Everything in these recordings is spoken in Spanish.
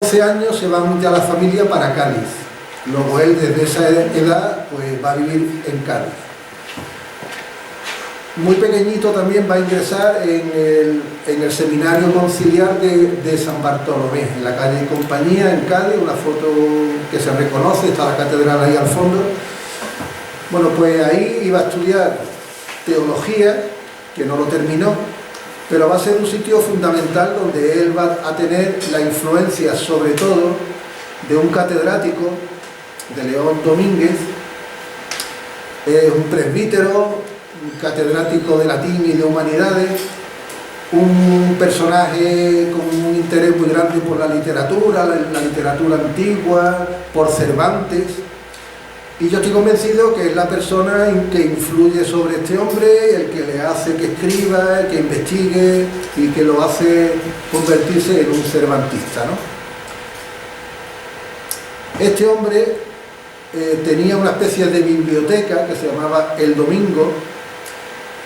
12 años se va ya la familia para Cádiz. Luego él desde esa edad pues va a vivir en Cádiz. Muy pequeñito también va a ingresar en el seminario conciliar de San Bartolomé, en la calle Compañía, en Cádiz, una foto que se reconoce, está la catedral ahí al fondo. Bueno, pues ahí iba a estudiar teología, que no lo terminó, pero va a ser un sitio fundamental donde él va a tener la influencia, sobre todo, de un catedrático, de León Domínguez, un presbítero, un catedrático de latín y de humanidades, un personaje con un interés muy grande por la literatura antigua, por Cervantes, y yo estoy convencido que es la persona que influye sobre este hombre, el que le hace que escriba, el que investigue y que lo hace convertirse en un cervantista, ¿no? Este hombre tenía una especie de biblioteca que se llamaba El Domingo,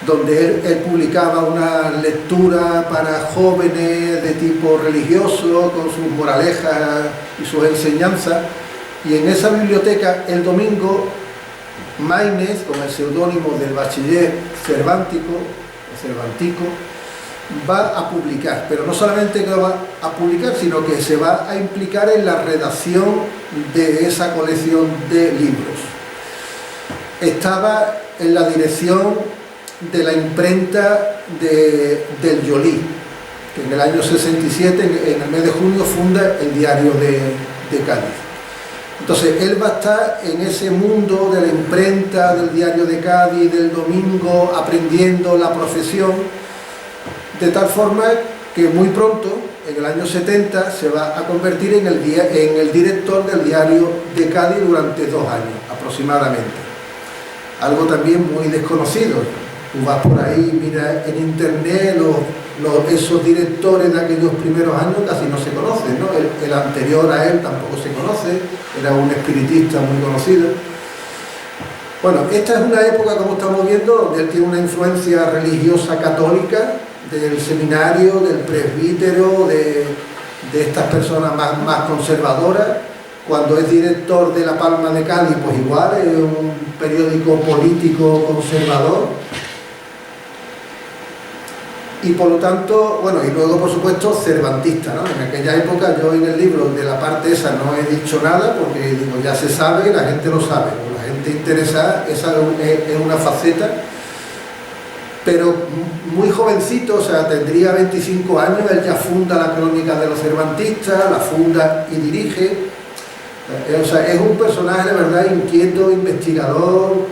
donde él publicaba una lectura para jóvenes de tipo religioso, con sus moralejas y sus enseñanzas. Y en esa biblioteca, El Domingo, Maínez, con el seudónimo del bachiller Cervantico, va a publicar, pero no solamente que lo va a publicar, sino que se va a implicar en la redacción de esa colección de libros. Estaba en la dirección de la imprenta del Yolí, que en el año 67, en el mes de junio, funda el Diario de Cádiz. Entonces, él va a estar en ese mundo de la imprenta, del Diario de Cádiz, del Domingo, aprendiendo la profesión, de tal forma que muy pronto, en el año 70, se va a convertir en el director del Diario de Cádiz durante 2 años, aproximadamente. Algo también muy desconocido. Tú vas por ahí, mira en internet, esos directores de aquellos primeros años casi no se conocen, ¿no? El anterior a él tampoco se conoce, era un espiritista muy conocido. Bueno, esta es una época, como estamos viendo, donde él tiene una influencia religiosa católica, del seminario, del presbítero, de estas personas más conservadoras. Cuando es director de La Palma de Cádiz, pues igual, es un periódico político conservador. Y por lo tanto, bueno, y luego por supuesto cervantista, ¿no? En aquella época, yo en el libro de la parte esa no he dicho nada, porque digo, ya se sabe, la gente lo sabe, la gente interesada, esa es una faceta, pero muy jovencito, o sea, tendría 25 años, él ya funda la Crónica de los Cervantistas, la funda y dirige, o sea, es un personaje de verdad inquieto, investigador,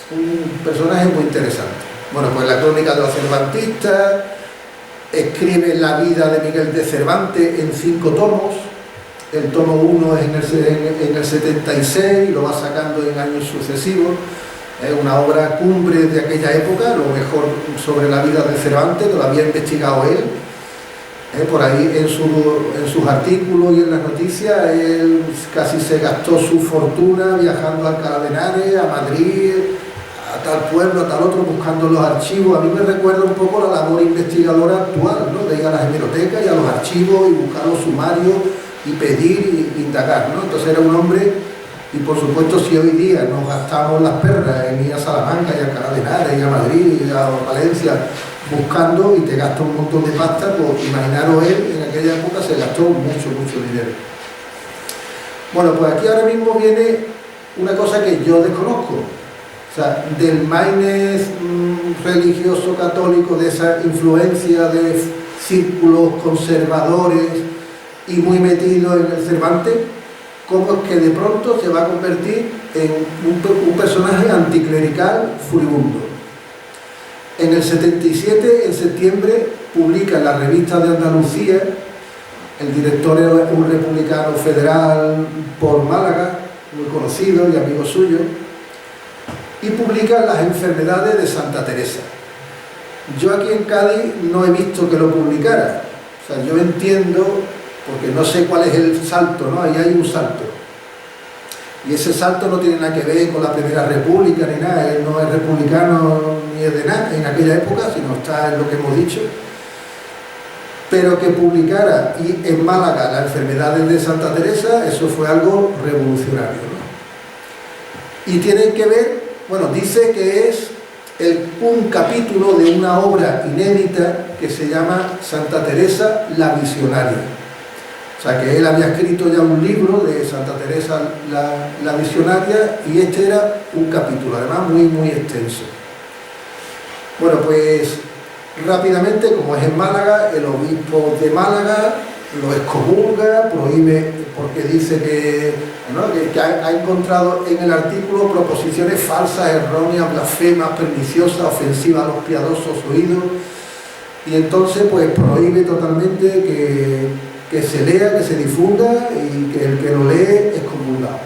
un personaje muy interesante. Bueno, pues la Crónica de los Cervantistas, escribe la vida de Miguel de Cervantes en 5 tomos, el tomo 1 es en el 76, lo va sacando en años sucesivos, es una obra cumbre de aquella época, lo mejor sobre la vida de Cervantes, que lo había investigado él, por ahí en sus artículos y en las noticias, él casi se gastó su fortuna viajando a Alcalá de Henares, a Madrid, a tal pueblo, a tal otro, buscando los archivos. A mí me recuerda un poco la labor investigadora actual, ¿no? De ir a las hemerotecas y a los archivos y buscar los sumarios y pedir y indagar, ¿no? Entonces era un hombre, y por supuesto si hoy día nos gastamos las perras en ir a Salamanca y a Alcalá de Henares y a Madrid y a Valencia buscando y te gasta un montón de pasta, pues imaginaros él, en aquella época se gastó mucho dinero. Bueno, pues aquí ahora mismo viene una cosa que yo desconozco. O sea, del Maínez religioso católico, de esa influencia de círculos conservadores y muy metido en el Cervantes, cómo es que de pronto se va a convertir en un personaje anticlerical furibundo. En el 77, en septiembre, publica en la Revista de Andalucía, el director era un republicano federal por Málaga, muy conocido y amigo suyo, y publica Las enfermedades de Santa Teresa. Yo aquí en Cádiz no he visto que lo publicara, o sea, yo entiendo, porque no sé cuál es el salto, ¿no? Ahí hay un salto, y ese salto no tiene nada que ver con la Primera República ni nada, él no es republicano ni es de nada en aquella época, sino está en lo que hemos dicho. Pero que publicara y en Málaga las enfermedades de Santa Teresa, eso fue algo revolucionario, ¿no? Y tiene que ver, bueno, dice que es un capítulo de una obra inédita que se llama Santa Teresa la Visionaria. O sea, que él había escrito ya un libro de Santa Teresa la Visionaria y este era un capítulo, además muy extenso. Bueno, pues rápidamente, como es en Málaga, el obispo de Málaga lo excomulga, prohíbe, porque dice que, ¿no?, que ha encontrado en el artículo proposiciones falsas, erróneas, blasfemas, perniciosas, ofensivas a los piadosos oídos, y entonces pues prohíbe totalmente que se lea, que se difunda, y que el que lo lee es comulgado.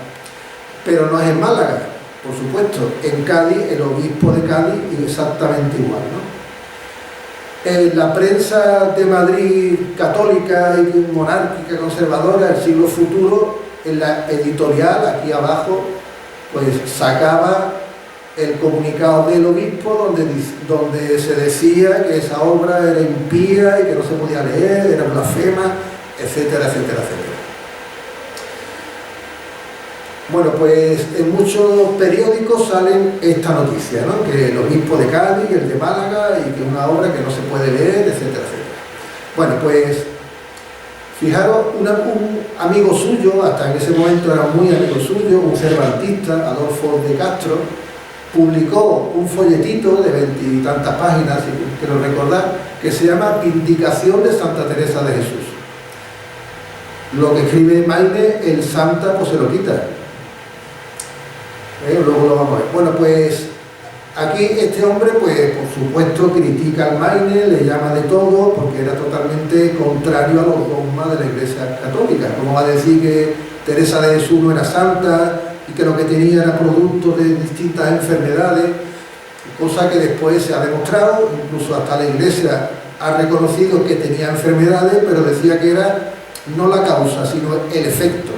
Pero no es en Málaga, por supuesto, en Cádiz, el obispo de Cádiz, exactamente igual, ¿no? En la prensa de Madrid católica y monárquica conservadora del siglo futuro, en la editorial, aquí abajo, pues sacaba el comunicado del obispo donde se decía que esa obra era impía y que no se podía leer, era blasfema, etcétera, etcétera, etcétera. Bueno, pues en muchos periódicos salen esta noticia, ¿no?, que el obispo de Cádiz, el de Málaga, y que una obra que no se puede leer, etcétera, etcétera. Bueno, pues fijaros, un amigo suyo, hasta en ese momento era muy amigo suyo, un cervantista, Adolfo de Castro, publicó un folletito de 20 y tantas páginas, si quiero recordar, que se llama Vindicación de Santa Teresa de Jesús. Lo que escribe Maine, el santa pues se lo quita. Luego lo vamos a ver. Bueno, pues aquí este hombre, pues por supuesto critica al Maine, le llama de todo, porque era totalmente contrario a los dogmas de la Iglesia Católica. Como va a decir que Teresa de Jesús no era santa y que lo que tenía era producto de distintas enfermedades, cosa que después se ha demostrado, incluso hasta la Iglesia ha reconocido que tenía enfermedades, pero decía que era no la causa, sino el efecto.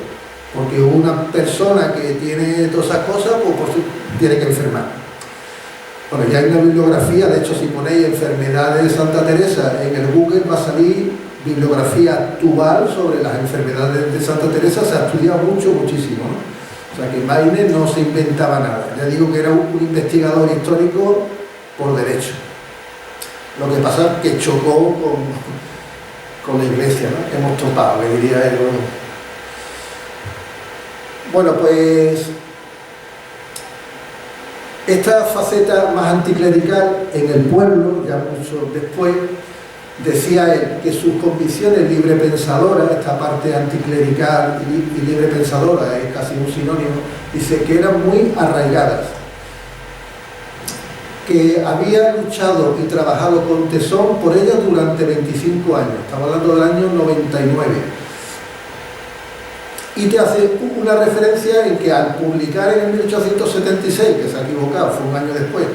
Porque una persona que tiene todas esas cosas, pues por sí tiene que enfermar. Bueno, ya hay una bibliografía, de hecho si ponéis enfermedades de Santa Teresa en el Google va a salir bibliografía actual sobre las enfermedades de Santa Teresa, se ha estudiado muchísimo, ¿no? O sea que Maine no se inventaba nada, ya digo que era un investigador histórico por derecho. Lo que pasa es que chocó con la Iglesia, ¿no? Hemos topado, le diría él, ¿no? Bueno, pues esta faceta más anticlerical en el pueblo, ya mucho después, decía él que sus convicciones librepensadoras, esta parte anticlerical y librepensadora es casi un sinónimo, dice que eran muy arraigadas, que había luchado y trabajado con tesón por ellas durante 25 años, estamos hablando del año 99. Y te hace una referencia en que al publicar en el 1876, que se ha equivocado, fue un año después,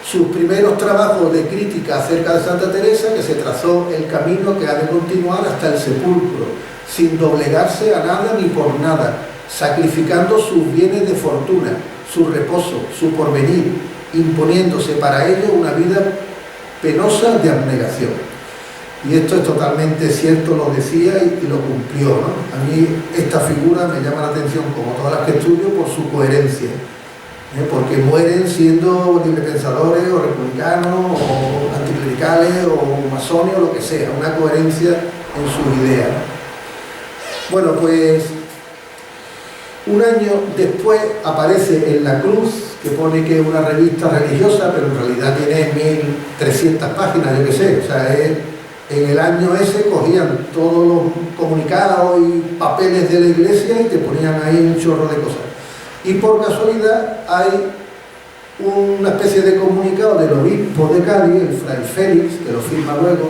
sus primeros trabajos de crítica acerca de Santa Teresa, que se trazó el camino que ha de continuar hasta el sepulcro, sin doblegarse a nada ni por nada, sacrificando sus bienes de fortuna, su reposo, su porvenir, imponiéndose para ello una vida penosa de abnegación. Y esto es totalmente cierto, lo decía y lo cumplió, ¿no? A mí esta figura me llama la atención, como todas las que estudio, por su coherencia, porque mueren siendo librepensadores o republicanos o anticlericales o masones o lo que sea, una coherencia en sus ideas. Bueno, pues un año después aparece en La Cruz, que pone que es una revista religiosa, pero en realidad tiene 1300 páginas, yo qué sé, o sea, en el año ese cogían todos los comunicados y papeles de la Iglesia y te ponían ahí un chorro de cosas. Y por casualidad hay una especie de comunicado del obispo de Cádiz, el fray Félix, que lo firma luego,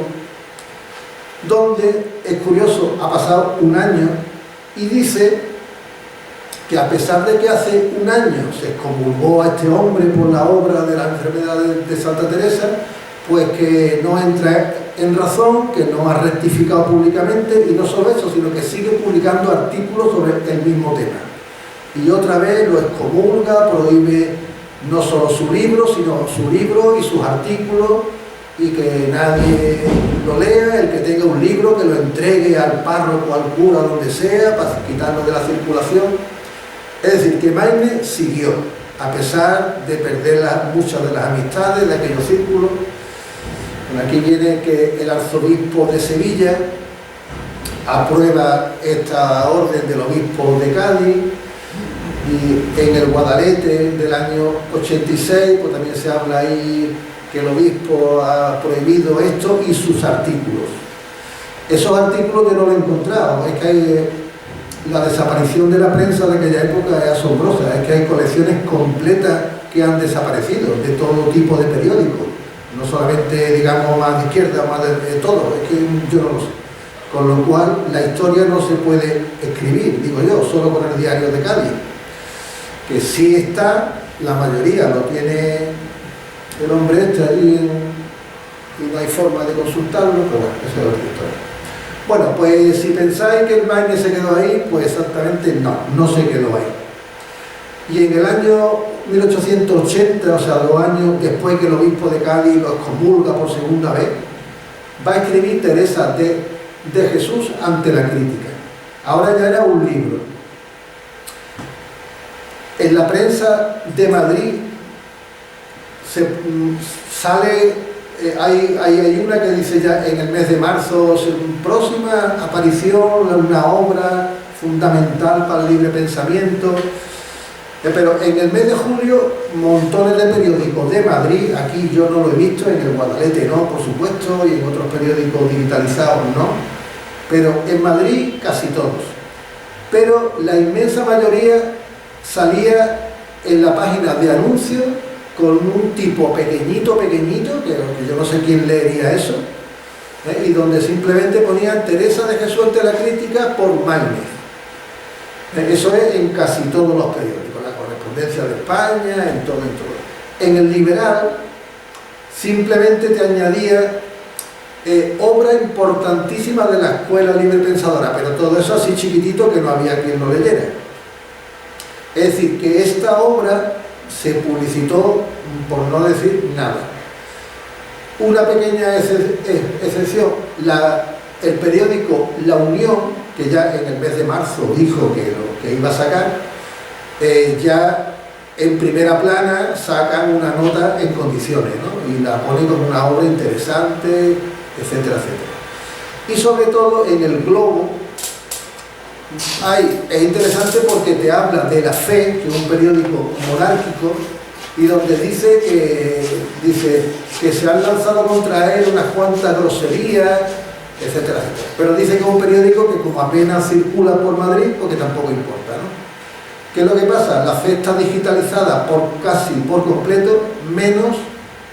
donde, es curioso, ha pasado un año y dice que a pesar de que hace un año se excomulgó a este hombre por la obra de la enfermedad de Santa Teresa, pues que no entra en razón, que no ha rectificado públicamente, y no solo eso, sino que sigue publicando artículos sobre el mismo tema. Y otra vez lo excomulga, prohíbe no solo su libro, sino su libro y sus artículos, y que nadie lo lea, el que tenga un libro que lo entregue al párroco, al cura, donde sea, para quitarlo de la circulación. Es decir, que Maine siguió, a pesar de perder muchas de las amistades de aquellos círculos. Bueno, aquí viene que el arzobispo de Sevilla aprueba esta orden del obispo de Cádiz, y en el Guadalete del año 86 pues también se habla ahí que el obispo ha prohibido esto y sus artículos. Esos artículos yo no lo he encontrado, es que hay la desaparición de la prensa de aquella época es asombrosa, es que hay colecciones completas que han desaparecido de todo tipo de periódicos, no solamente digamos más de izquierda, más de todo, es que yo no lo sé. Con lo cual la historia no se puede escribir, digo yo, solo con el diario de Cádiz, que sí está, la mayoría lo tiene el hombre este allí y no hay forma de consultarlo, pero bueno, esa es otra historia. Bueno, pues si pensáis que el Maine se quedó ahí, pues exactamente no se quedó ahí. Y en el año 1880, o sea, 2 años después que el obispo de Cádiz lo excomulga por segunda vez, va a escribir Teresa de Jesús ante la crítica. Ahora ya era un libro. En la prensa de Madrid sale, hay una que dice ya en el mes de marzo, próxima aparición, una obra fundamental para el libre pensamiento. Pero en el mes de julio, montones de periódicos de Madrid, aquí yo no lo he visto, en el Guadalete no, por supuesto, y en otros periódicos digitalizados no, pero en Madrid casi todos. Pero la inmensa mayoría salía en la página de anuncios con un tipo pequeñito, que yo no sé quién leería eso, y donde simplemente ponían Teresa de Jesús ante la crítica por Maine. Eso es en casi todos los periódicos, la Correspondencia de España, en todo. En el Liberal simplemente te añadía obra importantísima de la escuela libre pensadora, pero todo eso así chiquitito que no había quien lo leyera. Es decir, que esta obra se publicitó por no decir nada. Una pequeña excepción, el periódico La Unión, que ya en el mes de marzo dijo que lo que iba a sacar, ya en primera plana sacan una nota en condiciones, ¿no? Y la ponen como una obra interesante, etcétera, etcétera. Y sobre todo en el Globo es interesante porque te habla de La Fe, que es un periódico monárquico, y donde dice que se han lanzado contra él unas cuantas groserías, etcétera, etcétera. Pero dice que es un periódico que como apenas circula por Madrid, porque tampoco importa, ¿no? ¿Qué es lo que pasa? La Fe está digitalizada casi por completo, menos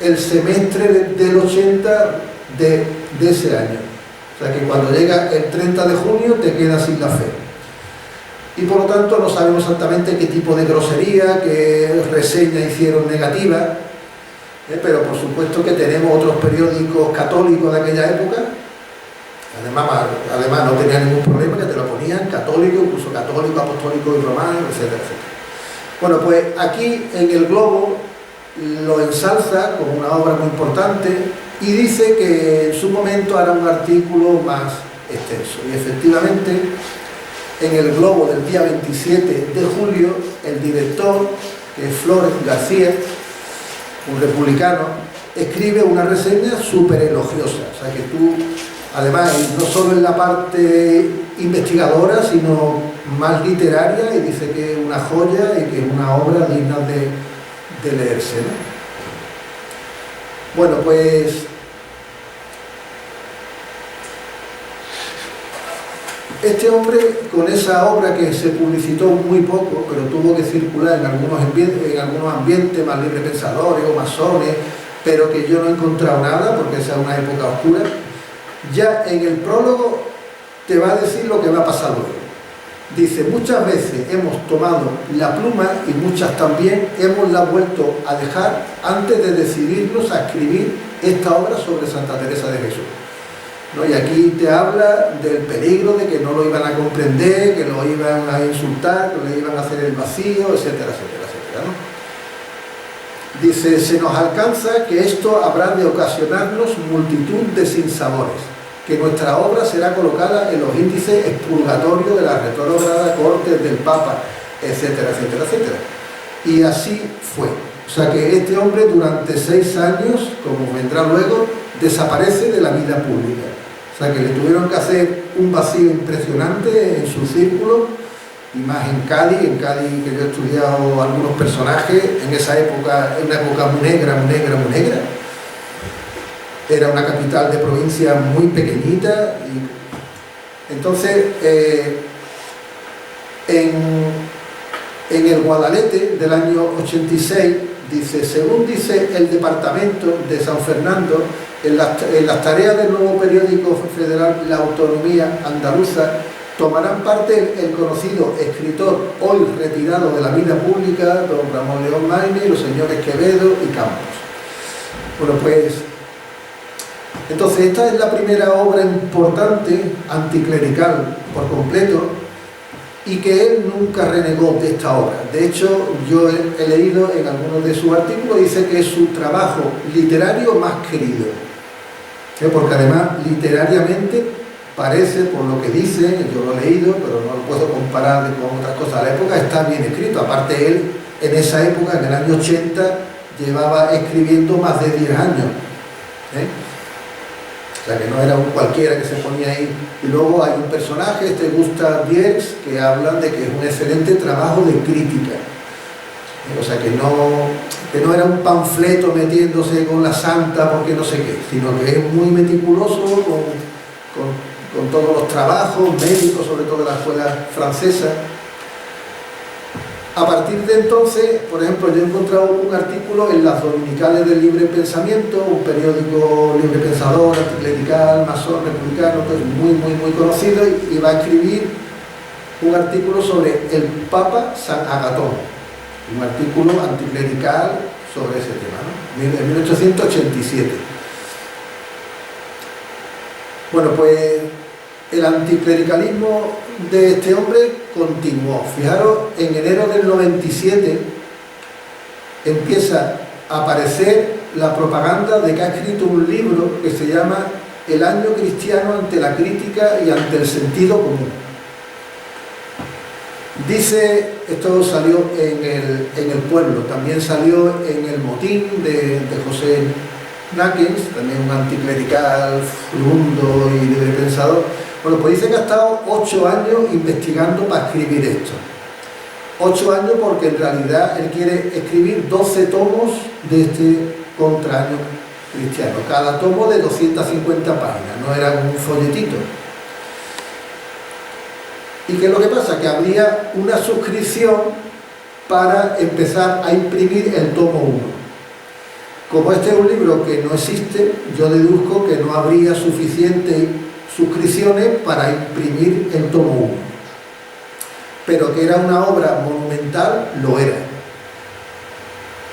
el semestre del 80 de ese año. O sea que cuando llega el 30 de junio te quedas sin La Fe. Y por lo tanto no sabemos exactamente qué tipo de grosería, qué reseña hicieron negativa, pero por supuesto que tenemos otros periódicos católicos de aquella época. Además no tenía ningún problema, que te lo ponían católico, incluso católico, apostólico y romano, etcétera, etcétera. Bueno, pues aquí en el Globo lo ensalza como una obra muy importante y dice que en su momento hará un artículo más extenso. Y efectivamente, en el Globo del día 27 de julio, el director, que es Flores García, un republicano, escribe una reseña súper elogiosa. O sea que tú, además, no solo en la parte investigadora, sino más literaria, y dice que es una joya y que es una obra digna de leerse, ¿no? Bueno, pues este hombre, con esa obra que se publicitó muy poco, pero tuvo que circular en algunos ambientes más libre pensadores o masones, pero que yo no he encontrado nada, porque esa es una época oscura, ya en el prólogo te va a decir lo que va a pasar luego. Dice, muchas veces hemos tomado la pluma y muchas también hemos la vuelto a dejar antes de decidirnos a escribir esta obra sobre Santa Teresa de Jesús, ¿no? Y aquí te habla del peligro de que no lo iban a comprender, que lo iban a insultar, que le iban a hacer el vacío, etcétera, etcétera, etcétera, ¿no? Dice, se nos alcanza que esto habrá de ocasionarnos multitud de sinsabores, que nuestra obra será colocada en los índices expurgatorios de la retrógrada corte del Papa, etcétera, etcétera, etcétera. Y así fue. O sea que este hombre durante 6 años, como vendrá luego, desaparece de la vida pública. O sea que le tuvieron que hacer un vacío impresionante en su círculo, y más en Cádiz, que yo he estudiado algunos personajes, en esa época, en una época muy negra, muy negra, muy negra. Era una capital de provincia muy pequeñita. Y entonces, en el Guadalete del año 86, dice, según dice el departamento de San Fernando, en las tareas del nuevo periódico federal La Autonomía Andaluza, tomarán parte el conocido escritor hoy retirado de la vida pública, don Ramón León Maine, y los señores Quevedo y Campos. Bueno, pues, entonces esta es la primera obra importante, anticlerical por completo, y que él nunca renegó de esta obra. De hecho, yo he leído en algunos de sus artículos, dice que es su trabajo literario más querido, porque además literariamente parece, por lo que dice, yo lo he leído, pero no lo puedo comparar con otras cosas de la época, está bien escrito. Aparte él, en esa época, en el año 80, llevaba escribiendo más de 10 años. O sea que no era un cualquiera que se ponía ahí. Y luego hay un personaje, Gustav Dierks, que hablan de que es un excelente trabajo de crítica. O sea que no era un panfleto metiéndose con la santa porque no sé qué, sino que es muy meticuloso con todos los trabajos médicos, sobre todo de la escuela francesa. A partir de entonces, por ejemplo, yo he encontrado un artículo en las Dominicales del Libre Pensamiento, un periódico libre pensador, anticlerical, masón, republicano, pues muy conocido, y va a escribir un artículo sobre el Papa San Agatón, un artículo anticlerical sobre ese tema, ¿no? En 1887. Bueno, pues el anticlericalismo de este hombre continuó. Fijaros, en enero del 97 empieza a aparecer la propaganda de que ha escrito un libro que se llama El año cristiano ante la crítica y ante el sentido común. Dice, esto salió en el Pueblo, también salió en el Motín de José Náquens, también un anticlerical, furibundo y libre pensador. Bueno, pues dice que ha estado 8 años investigando para escribir esto. 8 años porque en realidad él quiere escribir 12 tomos de este contraaño cristiano, cada tomo de 250 páginas, no era un folletito. ¿Y qué es lo que pasa? Que habría una suscripción para empezar a imprimir el tomo 1. Como este es un libro que no existe, yo deduzco que no habría suficientes suscripciones para imprimir el tomo 1. Pero que era una obra monumental, lo era.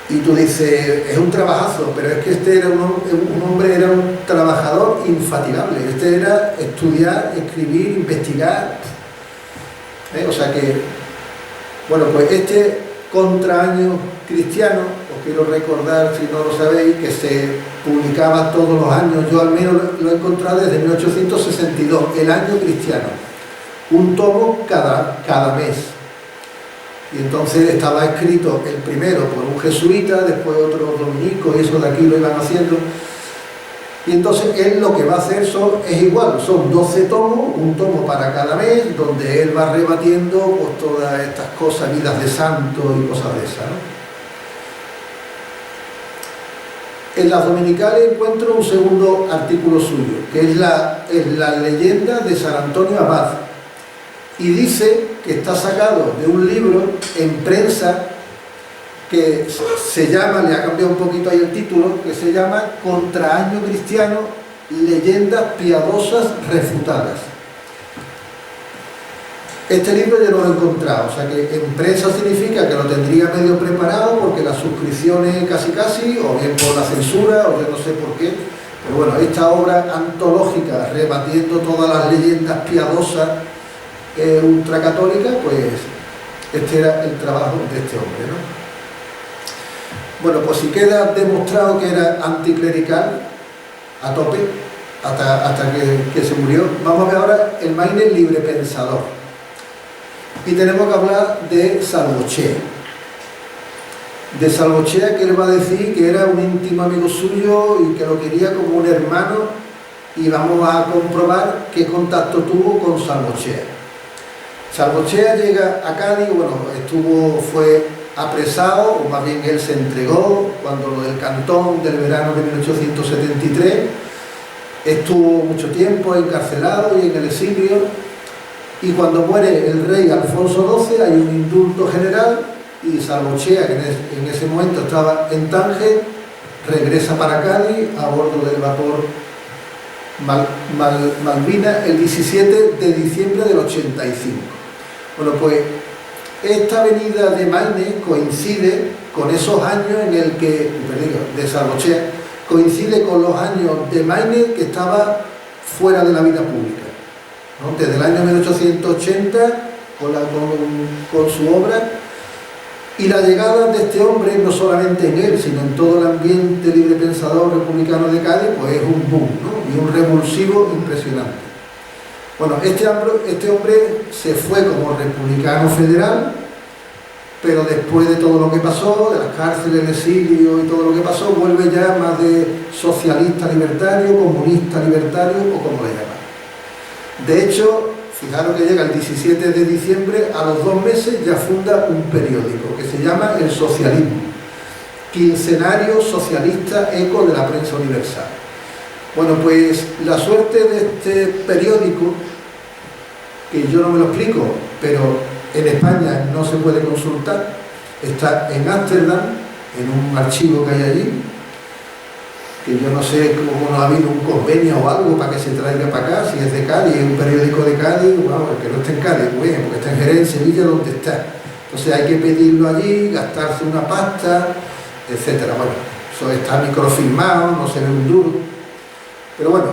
Y tú dices, es un trabajazo, pero es que este era un hombre, era un trabajador infatigable. Este era estudiar, escribir, investigar. O sea que, bueno, pues este contraaño cristiano, os quiero recordar, si no lo sabéis, que se publicaba todos los años, yo al menos lo he encontrado desde 1862, el año cristiano, un tomo cada mes. Y entonces estaba escrito el primero por un jesuita, después otro dominico, y eso de aquí lo iban haciendo. Y entonces él lo que va a hacer es igual, son 12 tomos, un tomo para cada mes, donde él va rebatiendo pues, todas estas cosas, vidas de santos y cosas de esas, ¿no? En las Dominicales encuentro un segundo artículo suyo, que es la leyenda de San Antonio Abad, y dice que está sacado de un libro en prensa que se llama, le ha cambiado un poquito ahí el título, que se llama Contraaño Cristiano, leyendas piadosas refutadas. Este libro yo no lo he encontrado, o sea que en prensa significa que lo tendría medio preparado porque las suscripciones casi, o bien por la censura, o yo no sé por qué, pero bueno, esta obra antológica rebatiendo todas las leyendas piadosas ultracatólicas, pues este era el trabajo de este hombre, ¿no? Bueno, pues si queda demostrado que era anticlerical a tope, hasta que se murió, vamos a ver ahora el Maynes librepensador. Y tenemos que hablar de Salvochea. De Salvochea, que él va a decir que era un íntimo amigo suyo y que lo quería como un hermano, y vamos a comprobar qué contacto tuvo con Salvochea. Salvochea llega a Cádiz, bueno, fue apresado, o más bien él se entregó cuando lo del Cantón del verano de 1873, estuvo mucho tiempo encarcelado y en el exilio, y cuando muere el rey Alfonso XII hay un indulto general y Salvochea, que en ese momento estaba en Tánger, regresa para Cádiz a bordo del vapor Malvina el 17 de diciembre del 85. Bueno, pues esta venida de Maynes coincide con esos años en el que, de Salvochea, coincide con los años de Maynes que estaba fuera de la vida pública, ¿no? Desde el año 1880 con su obra, y la llegada de este hombre, no solamente en él, sino en todo el ambiente librepensador republicano de Cádiz, pues es un boom, ¿no? Y un revulsivo impresionante. Bueno, este hombre se fue como republicano federal, pero después de todo lo que pasó, de las cárceles, el exilio y todo lo que pasó, vuelve ya más de socialista libertario, comunista libertario o como le llaman. De hecho, fijaros que llega el 17 de diciembre, a los 2 meses ya funda un periódico que se llama El Socialismo, quincenario socialista eco de la prensa universal. Bueno, pues la suerte de este periódico, que yo no me lo explico, pero en España no se puede consultar, está en Ámsterdam, en un archivo que hay allí, que yo no sé cómo no ha habido un convenio o algo para que se traiga para acá, si es de Cádiz, es un periódico de Cádiz, bueno, que no está en Cádiz, muy bien, porque está en Jerez, en Sevilla, donde está. Entonces hay que pedirlo allí, gastarse una pasta, etcétera. Bueno, eso está microfilmado, no se ve un duro. Pero bueno,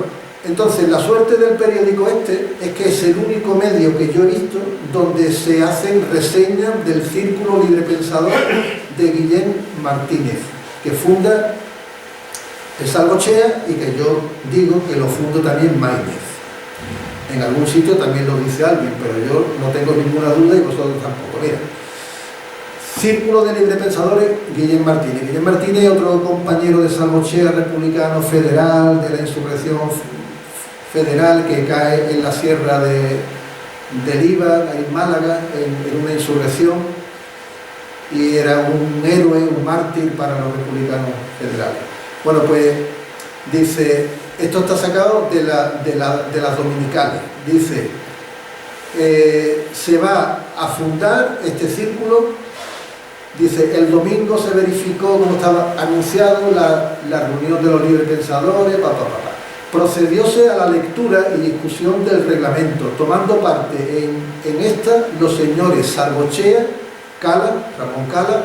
entonces la suerte del periódico este es que es el único medio que yo he visto donde se hacen reseñas del Círculo Librepensador de Guillén Martínez, que funda el Salvochea y que yo digo que lo fundó también Maynes. En algún sitio también lo dice alguien, pero yo no tengo ninguna duda y vosotros tampoco. Mira, Círculo de Librepensadores, Guillén Martínez. Guillén Martínez es otro compañero de Salvochea, republicano federal, de la insurrección federal, que cae en la sierra del Iba, en Málaga, en una insurrección, y era un héroe, un mártir para los republicanos federales. Bueno, pues dice, esto está sacado de las dominicales, dice, se va a fundar este círculo. Dice, el domingo se verificó, como estaba anunciado, la reunión de los librepensadores, procedióse a la lectura y discusión del reglamento, tomando parte en esta los señores Salvochea, Ramón Cala,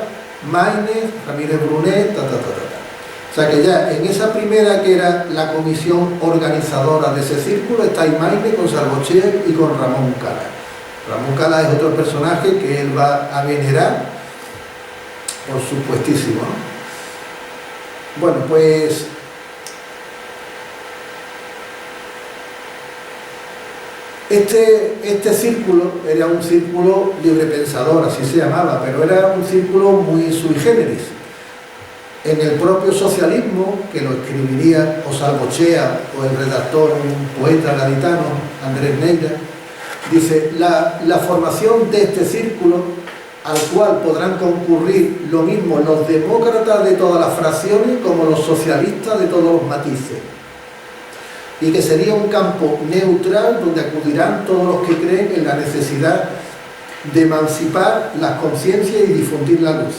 Maynes, Ramírez Brunet, O sea que ya en esa primera, que era la comisión organizadora de ese círculo, está ahí Maynes con Salvochea y con Ramón Cala. Ramón Cala es otro personaje que él va a venerar, por supuestísimo, ¿no? Bueno, pues este círculo era un círculo librepensador, así se llamaba, pero era un círculo muy sui generis. En el propio socialismo, que lo escribiría o Salvochea o el redactor, un poeta gaditano, Andrés Neira, dice, la formación de este círculo, al cual podrán concurrir lo mismo los demócratas de todas las fracciones como los socialistas de todos los matices, y que sería un campo neutral donde acudirán todos los que creen en la necesidad de emancipar las conciencias y difundir la luz.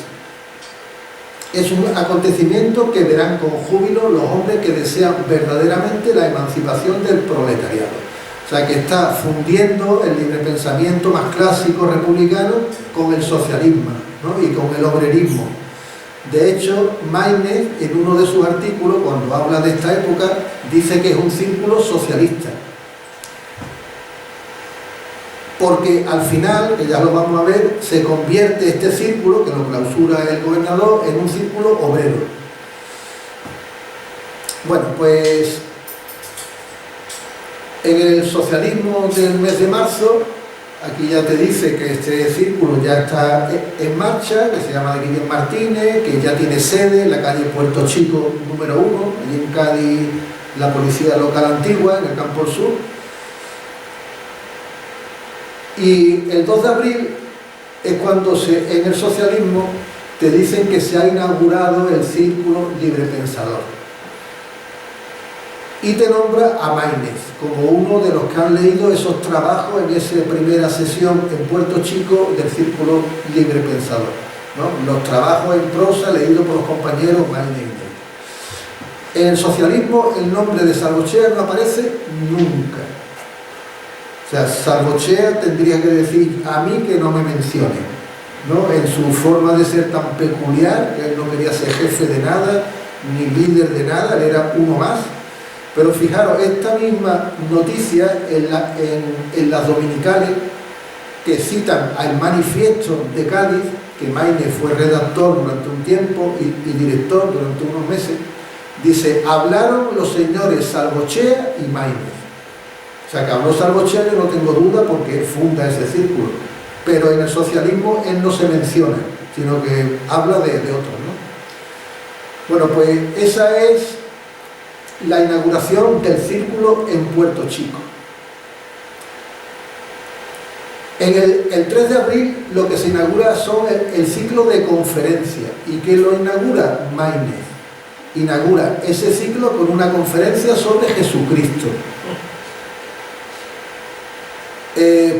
Es un acontecimiento que verán con júbilo los hombres que desean verdaderamente la emancipación del proletariado. O sea, que está fundiendo el librepensamiento más clásico republicano con el socialismo, ¿no? Y con el obrerismo. De hecho, Maynes, en uno de sus artículos, cuando habla de esta época, dice que es un círculo socialista. porque al final, que ya lo vamos a ver, se convierte este círculo, que lo clausura el gobernador, en un círculo obrero. Bueno, pues en el socialismo del mes de marzo, aquí ya te dice que este círculo ya está en marcha, que se llama Guillem Martínez, que ya tiene sede en la calle Puerto Chico número 1, allí en Cádiz, la policía local antigua, en el Campo del Sur. Y el 2 de abril es cuando en el socialismo te dicen que se ha inaugurado el Círculo Libre Pensador. Y te nombra a Maínez como uno de los que han leído esos trabajos en esa primera sesión en Puerto Chico del Círculo Libre Pensador, ¿no? Los trabajos en prosa leídos por los compañeros Maínez. En el socialismo el nombre de Salvochea no aparece nunca. O sea, Salvochea tendría que decir a mí que no me mencione, ¿no? En su forma de ser tan peculiar, que él no quería ser jefe de nada, ni líder de nada, él era uno más. Pero fijaros, esta misma noticia en las dominicales, que citan al manifiesto de Cádiz, que Maínez fue redactor durante un tiempo y director durante unos meses, dice, hablaron los señores Salvochea y Maínez. O sea, que habló Salvochea, yo no tengo duda, porque él funda ese círculo. Pero en el socialismo él no se menciona, sino que habla de otros, ¿no? Bueno, pues esa es la inauguración del círculo en Puerto Chico. En el 3 de abril lo que se inaugura son el ciclo de conferencias. ¿Y qué lo inaugura? Maínez. Inaugura ese ciclo con una conferencia sobre Jesucristo.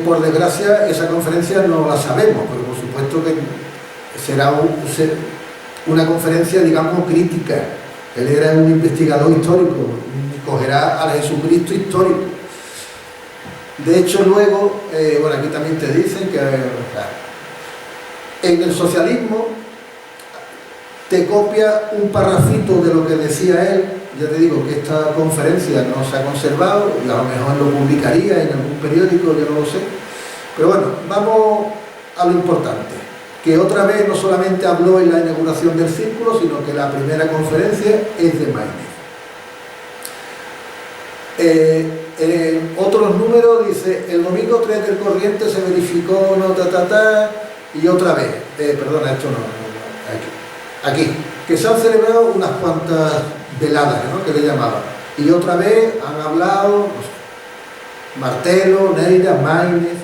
Por desgracia, esa conferencia no la sabemos, pero por supuesto que será una conferencia, digamos, crítica. Él era un investigador histórico, cogerá al Jesucristo histórico. De hecho, luego, bueno, aquí también te dicen que en el socialismo te copia un parrafito de lo que decía él. Ya te digo que esta conferencia no se ha conservado, y a lo mejor lo publicaría en algún periódico, yo no lo sé. Pero bueno, vamos a lo importante, que otra vez no solamente habló en la inauguración del círculo, sino que la primera conferencia es de Maínez. En otros números dice, el domingo 3 del corriente se verificó, no, y otra vez, perdona, esto no, aquí, que se han celebrado unas cuantas veladas, ¿no?, que le llamaban, y otra vez han hablado Martelo, Neira, Maínez,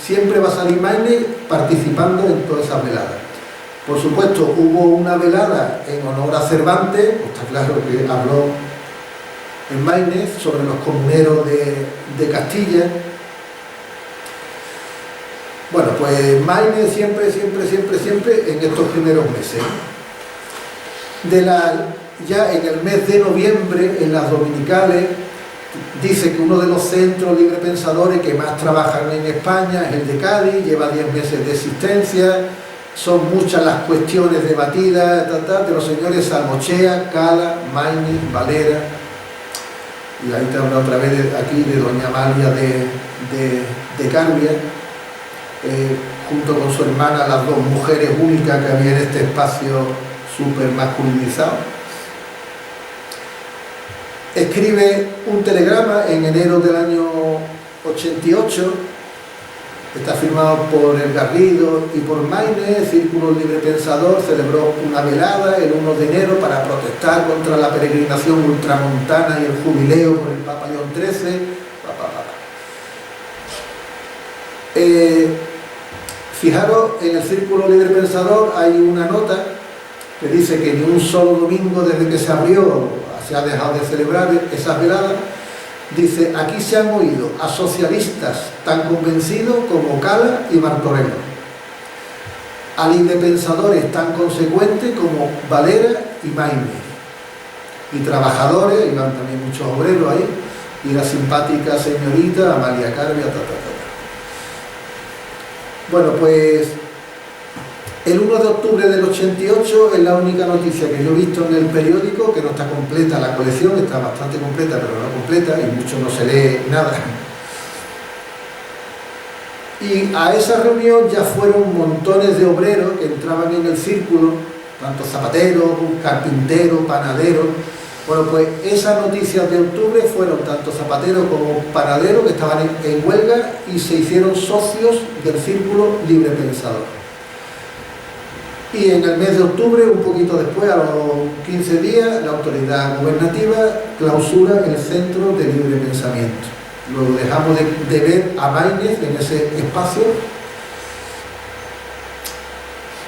siempre va a salir Maínez participando en todas esas veladas. Por supuesto, hubo una velada en honor a Cervantes, está claro que habló en Maínez sobre los comuneros de Castilla. Bueno, pues Maínez siempre en estos primeros meses. Ya en el mes de noviembre, en las dominicales, dice que uno de los centros librepensadores que más trabajan en España es el de Cádiz, lleva 10 meses de existencia, son muchas las cuestiones debatidas, de los señores Salvochea, Cala, Maínez, Valera, y ahí te habla otra vez aquí de doña Amalia de Carbia, junto con su hermana, las dos mujeres únicas que había en este espacio súper masculinizado. Escribe un telegrama en enero del año 88, está firmado por El Garrido y por Maínez. El Círculo Libre Pensador celebró una velada el 1 de enero para protestar contra la peregrinación ultramontana y el jubileo por el Papa León XIII. Fijaros, en el Círculo Libre Pensador hay una nota que dice que ni un solo domingo desde que se abrió se ha dejado de celebrar esas veladas. Dice, aquí se han oído a socialistas tan convencidos como Cala y Martorell, a librepensadores tan consecuentes como Valera y Maínez, y trabajadores, iban también muchos obreros ahí, y la simpática señorita Amalia Carbia, Bueno, pues el 1 de octubre del 88 es la única noticia que yo he visto en el periódico, que no está completa la colección, está bastante completa, pero no completa, y mucho no se lee nada. Y a esa reunión ya fueron montones de obreros que entraban en el círculo, tanto zapateros, carpinteros, panaderos. Bueno, pues esas noticias de octubre fueron tanto zapateros como panaderos que estaban en huelga y se hicieron socios del círculo libre pensador. Y en el mes de octubre, un poquito después, a los 15 días, la autoridad gubernativa clausura el Centro de Libre Pensamiento. Lo dejamos de ver a Maínez en ese espacio.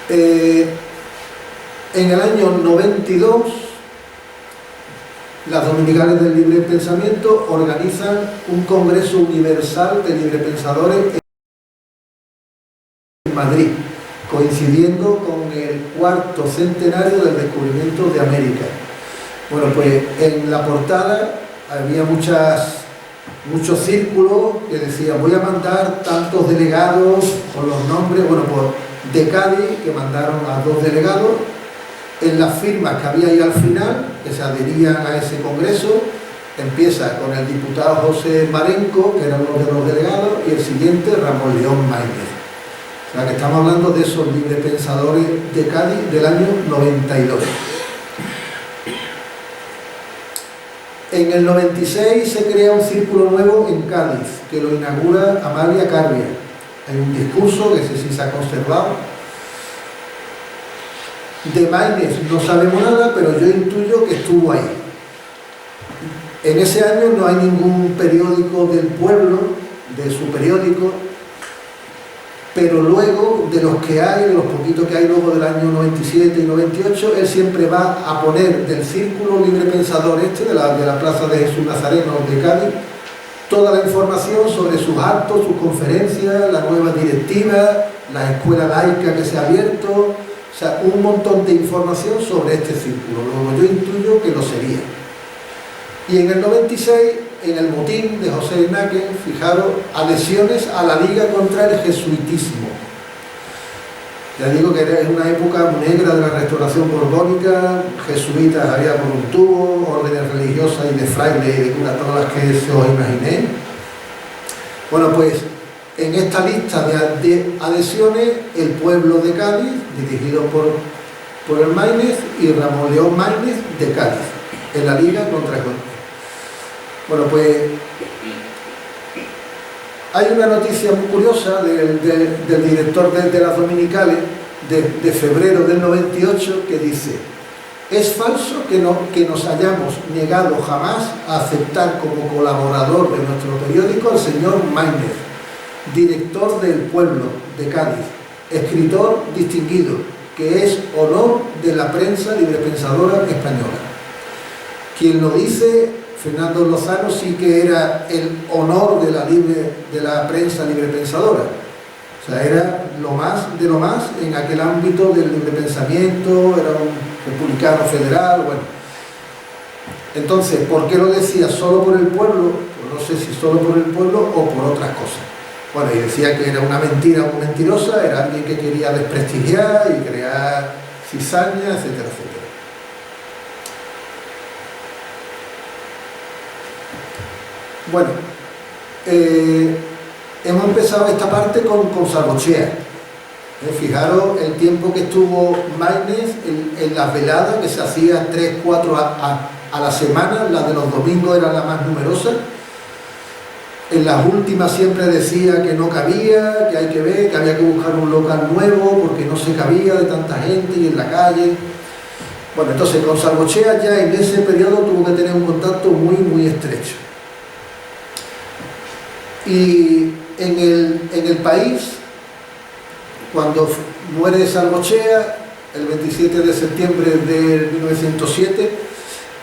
En el año 92, las Dominicales del Libre Pensamiento organizan un Congreso Universal de Librepensadores en Madrid, coincidiendo con el 4º centenario del descubrimiento de América. Bueno, pues en la portada había muchos círculos que decían: voy a mandar tantos delegados con los nombres, bueno, pues de Cádiz, que mandaron a 2 delegados. En las firmas que había ahí al final, que se adherían a ese congreso, empieza con el diputado José Marenco, que era uno de los delegados, y el siguiente, Ramón León Maínez. O sea, que estamos hablando de esos librepensadores de Cádiz del año 92. En el 96 se crea un círculo nuevo en Cádiz, que lo inaugura Amalia Carbia. Hay un discurso que ese sí se ha conservado. De Maínez no sabemos nada, pero yo intuyo que estuvo ahí. En ese año no hay ningún periódico del pueblo, de su periódico, pero luego, de los que hay, de los poquitos que hay luego del año 97 y 98, él siempre va a poner del Círculo Libre Pensador de la Plaza de Jesús Nazareno de Cádiz, toda la información sobre sus actos, sus conferencias, la nueva directiva, la escuela laica que se ha abierto, o sea, un montón de información sobre este círculo. Luego yo intuyo que lo sería. Y en el 96, en el motín de José Hernáquez, fijaros, adhesiones a la Liga contra el Jesuitismo. Ya digo que era una época negra de la restauración borbónica, jesuitas había por un tubo, órdenes religiosas y de fraile y de cura, todas las que se os imaginéis. Bueno, pues en esta lista de adhesiones, el pueblo de Cádiz, dirigido por el Maínez, y Ramón León Maínez de Cádiz, en la Liga contra el Jesuitismo. Bueno, pues hay una noticia muy curiosa del director de las Dominicales de febrero del 98 que dice: es falso que nos hayamos negado jamás a aceptar como colaborador de nuestro periódico al señor Maínez, director del Pueblo de Cádiz, escritor distinguido, que es honor de la prensa librepensadora española. Quien lo dice, Fernando Lozano, sí que era el honor de la prensa librepensadora. O sea, era lo más de lo más en aquel ámbito del librepensamiento, era un republicano federal, bueno. Entonces, ¿por qué lo decía solo por el pueblo? Pues no sé si solo por el pueblo o por otras cosas. Bueno, y decía que era una mentira muy mentirosa, era alguien que quería desprestigiar y crear cizaña, etcétera, etcétera. Bueno, hemos empezado esta parte con Salvochea. Fijaros el tiempo que estuvo Maínez en las veladas, que se hacían 3, 4 a la semana, las de los domingos eran las más numerosas. En las últimas siempre decía que no cabía, que hay que ver, que había que buscar un local nuevo porque no se cabía de tanta gente y en la calle. Bueno, entonces con Salvochea ya en ese periodo tuvo que tener un contacto muy, muy estrecho. Y en el país, cuando muere Salvochea, el 27 de septiembre de 1907,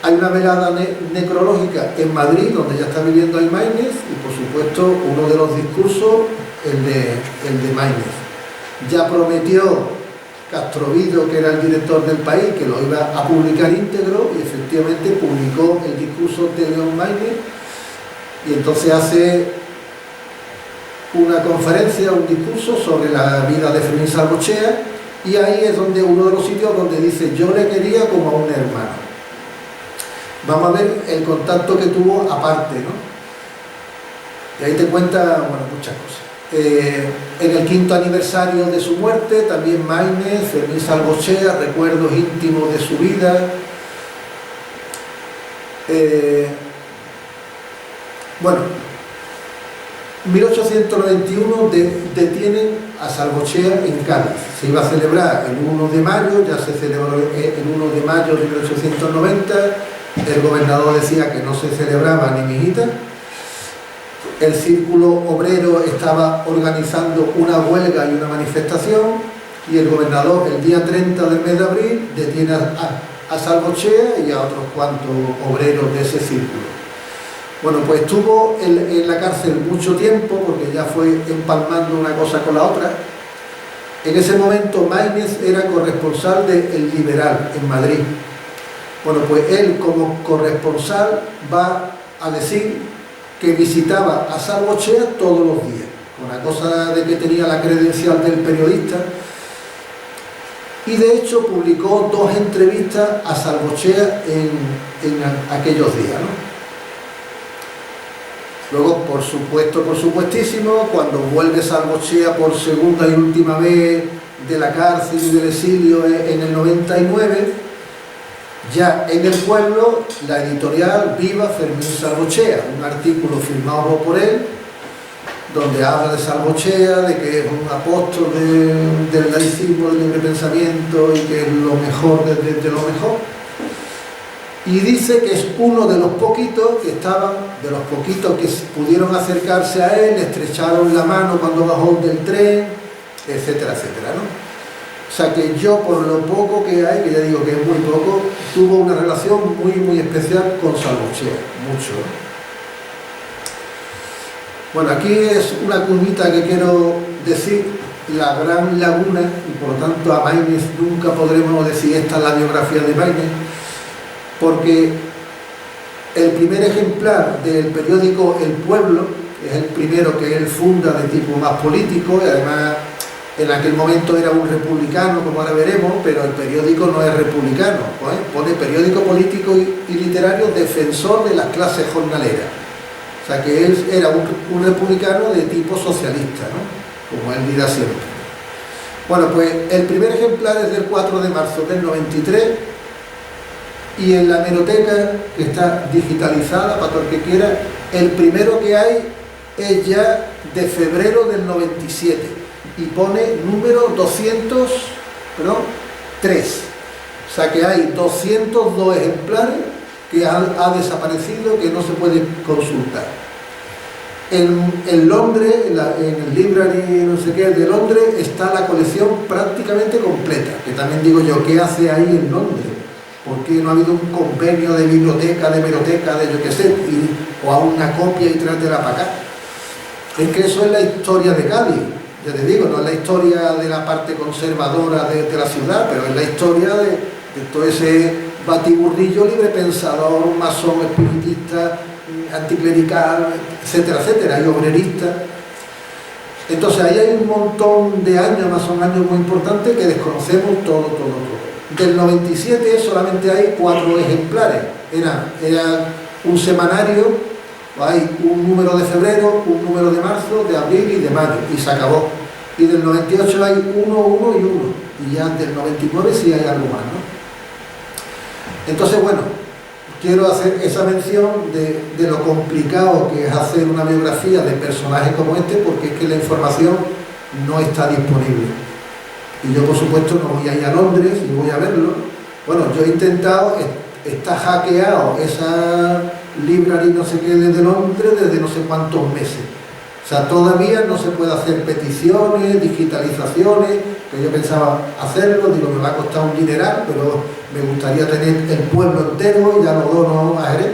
hay una velada necrológica en Madrid, donde ya está viviendo ahí Maínez, y por supuesto uno de los discursos, el de Maínez. Ya prometió Castrovillo, que era el director del país, que lo iba a publicar íntegro, y efectivamente publicó el discurso de León Maínez, y entonces hace una conferencia, un discurso sobre la vida de Fermín Salvochea, y ahí es donde uno de los sitios donde dice: yo le quería como a un hermano. Vamos a ver el contacto que tuvo aparte, ¿no? Y ahí te cuenta, bueno, muchas cosas. En el 5º aniversario de su muerte, también Maínez, Fermín Salvochea, recuerdos íntimos de su vida. Bueno, 1891 detienen a Salvochea en Cádiz. Se iba a celebrar el 1 de mayo, ya se celebró el 1 de mayo de 1890. El gobernador decía que no se celebraba ni mijita. El círculo obrero estaba organizando una huelga y una manifestación, y el gobernador el día 30 del mes de abril detiene a Salvochea y a otros cuantos obreros de ese círculo. Bueno, pues estuvo en la cárcel mucho tiempo, porque ya fue empalmando una cosa con la otra. En ese momento Maínez era corresponsal de El Liberal en Madrid. Bueno, pues él como corresponsal va a decir que visitaba a Salvochea todos los días, con la cosa de que tenía la credencial del periodista, y de hecho publicó 2 entrevistas a Salvochea en aquellos días, ¿no? Luego, por supuesto, por supuestísimo, cuando vuelve Salvochea por segunda y última vez de la cárcel y del exilio en el 99, ya en El Pueblo, la editorial Viva Fermín Salvochea, un artículo firmado por él, donde habla de Salvochea, de que es un apóstol del laicismo, del libre pensamiento, y que es lo mejor de lo mejor. Y dice que es uno de los poquitos que pudieron acercarse a él, le estrecharon la mano cuando bajó del tren, etcétera, etcétera, ¿no? O sea que yo, por lo poco que hay, que ya digo que es muy poco, tuvo una relación muy, muy especial con Salvochea, mucho. Bueno, aquí es una cuñita que quiero decir, la Gran Laguna, y por lo tanto a Maínez nunca podremos decir esta es la biografía de Maínez, porque el primer ejemplar del periódico El Pueblo, es el primero que él funda de tipo más político, y además en aquel momento era un republicano, como ahora veremos, pero el periódico no es republicano, ¿eh? Pone periódico político y literario defensor de las clases jornaleras. O sea que él era un republicano de tipo socialista, ¿no? Como él dirá siempre. Bueno, pues el primer ejemplar es del 4 de marzo del 93, y en la hemeroteca, que está digitalizada para todo el que quiera, el primero que hay es ya de febrero del 97, y pone número 203. O sea que hay 202 ejemplares que ha desaparecido, que no se puede consultar. En Londres, en el Library no sé qué de Londres, está la colección prácticamente completa, que también digo yo, ¿qué hace ahí en Londres? ¿Por qué no ha habido un convenio de biblioteca, de hemeroteca, de yo qué sé, o a una copia y tráetela para acá? Es que eso es la historia de Cádiz, ya te digo, no es la historia de la parte conservadora de la ciudad, pero es la historia de todo ese batiburrillo librepensador, masón, espiritista, anticlerical, etcétera, etcétera, y obrerista. Entonces ahí hay un montón de años, más son años muy importantes que desconocemos todo. Del 97 solamente hay 4 ejemplares, era un semanario, hay un número de febrero, un número de marzo, de abril y de mayo, y se acabó. Y del 98 hay 1, 1 y 1, y ya del 99 sí hay algo más, ¿no? Entonces, bueno, quiero hacer esa mención de lo complicado que es hacer una biografía de personajes como este, porque es que la información no está disponible. Y yo, por supuesto, no voy a ir a Londres y voy a verlo. Bueno, yo he intentado, está hackeado esa library no sé qué desde Londres desde no sé cuántos meses. O sea, todavía no se puede hacer peticiones, digitalizaciones, que yo pensaba hacerlo, digo, me va a costar un dineral, pero me gustaría tener el pueblo entero y ya lo dono a Jerez.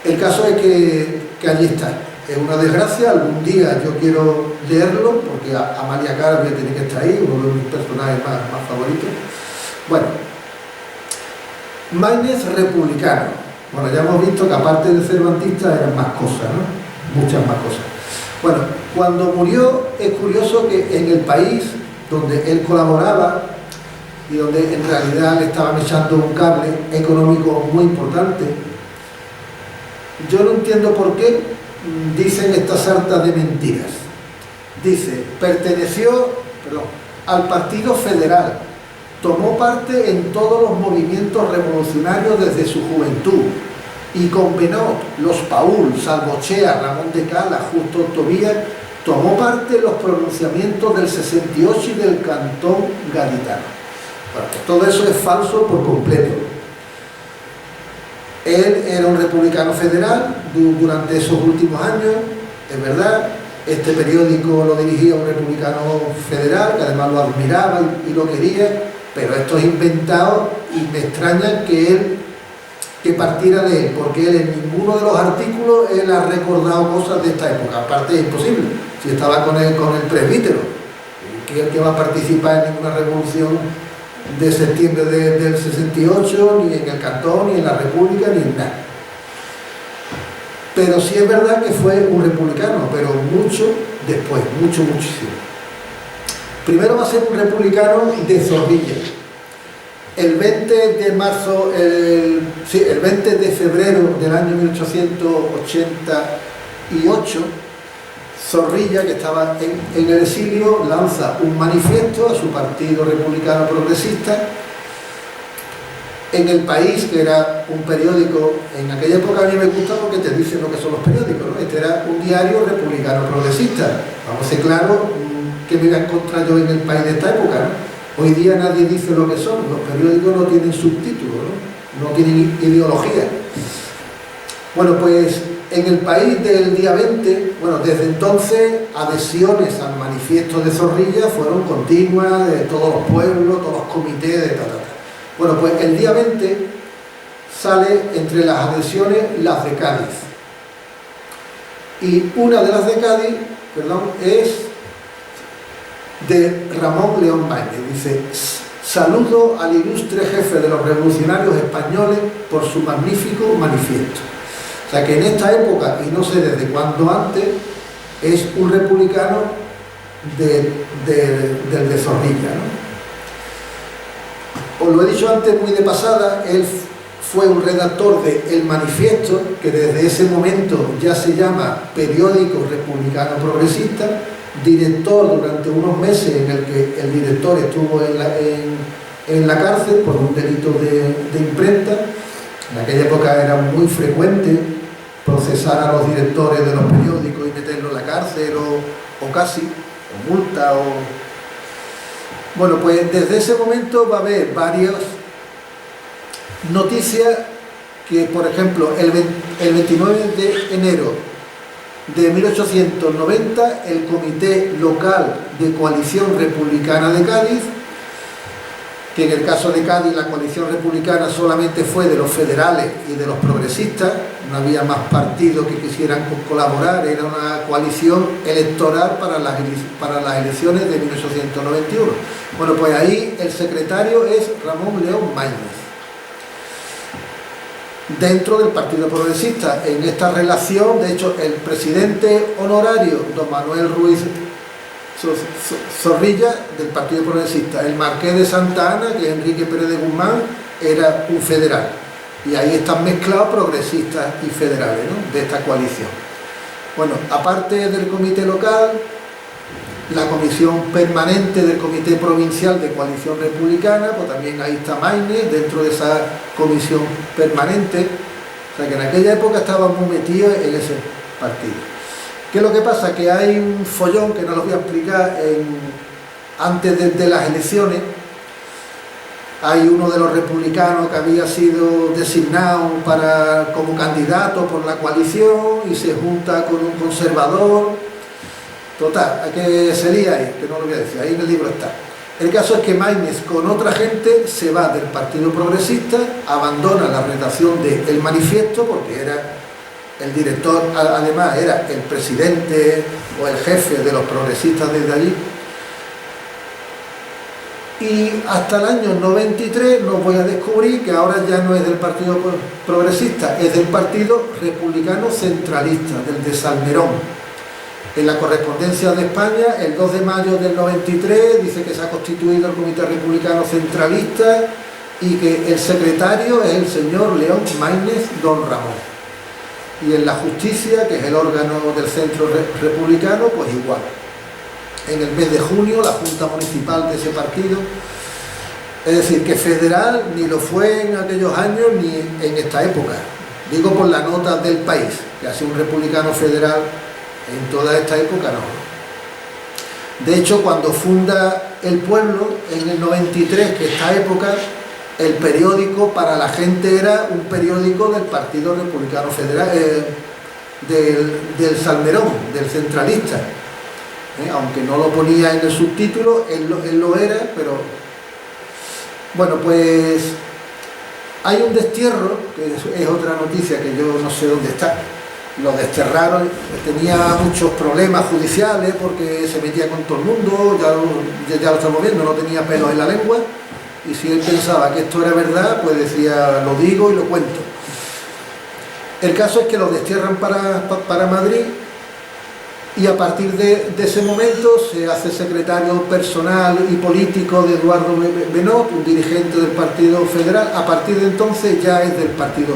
El caso es que allí está. Es una desgracia, algún día yo quiero leerlo, porque Amalia Calvo tiene que estar ahí, uno de mis personajes más favoritos. Bueno, Maínez republicano. Bueno, ya hemos visto que aparte de cervantista eran más cosas, ¿no? Muchas más cosas. Bueno, cuando murió es curioso que en El País, donde él colaboraba y donde en realidad le estaban echando un cable económico muy importante, yo no entiendo por qué, dicen esta sarta de mentiras. Dice, perteneció al Partido Federal, tomó parte en todos los movimientos revolucionarios desde su juventud, y con Benot, los Paul, Salvochea, Ramón de Cala, Justo Tobías, tomó parte en los pronunciamientos del 68 y del Cantón Gaditano. Bueno, todo eso es falso por completo. Él era un republicano federal durante esos últimos años, es verdad. Este periódico lo dirigía un republicano federal, que además lo admiraba y lo quería, pero esto es inventado y me extraña que partiera de él, porque él en ninguno de los artículos él ha recordado cosas de esta época. Aparte es imposible, si estaba con el presbítero, que va a participar en ninguna revolución de septiembre del 68, ni en el Cantón, ni en la República, ni en nada. Pero sí es verdad que fue un republicano, pero mucho después, muchísimo. Primero va a ser un republicano de Zorrilla. El 20 de marzo, el 20 de febrero del año 1888, Zorrilla, que estaba en el exilio, lanza un manifiesto a su partido republicano progresista. En El País, que era un periódico, en aquella época a mí me gusta porque te dicen lo que son los periódicos, ¿no? Este era un diario republicano progresista. Vamos a ser claros, ¿qué me voy a encontrar yo en El País de esta época, ¿no? Hoy día nadie dice lo que son, los periódicos no tienen subtítulos, no tienen ideología. Bueno, pues en El País del día 20, bueno, desde entonces adhesiones al manifiesto de Zorrilla fueron continuas de todos los pueblos, todos los comités, de tal. Bueno, pues el día 20 sale entre las adhesiones las de Cádiz. Y una de las de Cádiz, es de Ramón León Maínez. Dice, saludo al ilustre jefe de los revolucionarios españoles por su magnífico manifiesto. O sea que en esta época, y no sé desde cuándo antes, es un republicano del de Zorrilla, ¿no? Os lo he dicho antes muy de pasada, él fue un redactor de El Manifiesto, que desde ese momento ya se llama Periódico Republicano Progresista, director durante unos meses en el que el director estuvo en la cárcel por un delito de imprenta. En aquella época era muy frecuente procesar a los directores de los periódicos y meterlos en la cárcel o casi, o multa o... Bueno, pues desde ese momento va a haber varias noticias que, por ejemplo, el 29 de enero de 1890, el Comité Local de Coalición Republicana de Cádiz, que en el caso de Cádiz la coalición republicana solamente fue de los federales y de los progresistas, no había más partidos que quisieran colaborar, era una coalición electoral para las elecciones de 1891. Bueno, pues ahí el secretario es Ramón León Maínez, dentro del Partido Progresista. En esta relación, de hecho, el presidente honorario, don Manuel Ruiz Zorrilla, del Partido Progresista, el marqués de Santa Ana, que es Enrique Pérez de Guzmán, era un federal, y ahí están mezclados progresistas y federales, ¿no?, de esta coalición. Bueno, aparte del comité local, la comisión permanente del comité provincial de coalición republicana, pues también ahí está Maínez dentro de esa comisión permanente. O sea que en aquella época estaban muy metidos en ese partido. ¿Qué es lo que pasa? Que hay un follón que no lo voy a explicar antes de las elecciones. Hay uno de los republicanos que había sido designado como candidato por la coalición y se junta con un conservador. Total, ¿a qué se lía ahí? Que no lo voy a decir, ahí en el libro está. El caso es que Maínez con otra gente se va del Partido Progresista, abandona la redacción de El Manifiesto, porque era el director, además era el presidente o el jefe de los progresistas desde allí. Y hasta el año 93 nos voy a descubrir que ahora ya no es del Partido Progresista, es del Partido Republicano Centralista, del de Salmerón. En la correspondencia de España, el 2 de mayo del 93, dice que se ha constituido el Comité Republicano Centralista y que el secretario es el señor León Maínez don Ramón. Y en la justicia, que es el órgano del centro republicano, pues igual. En el mes de junio, la Junta Municipal de ese partido, es decir, que federal ni lo fue en aquellos años ni en esta época. Digo por las notas del país, que ha sido un republicano federal en toda esta época no. De hecho, cuando funda el pueblo, en el 93, que esta época, el periódico para la gente era un periódico del Partido Republicano Federal, del Salmerón, del centralista. Aunque no lo ponía en el subtítulo, él lo era, pero... Bueno, pues hay un destierro, que es otra noticia que yo no sé dónde está. Lo desterraron, tenía muchos problemas judiciales porque se metía con todo el mundo, ya lo estamos viendo, no tenía pelos en la lengua, y si él pensaba que esto era verdad, pues decía, lo digo y lo cuento. El caso es que lo destierran para Madrid, y a partir de ese momento se hace secretario personal y político de Eduardo Benot, un dirigente del Partido Federal. A partir de entonces ya es del partido.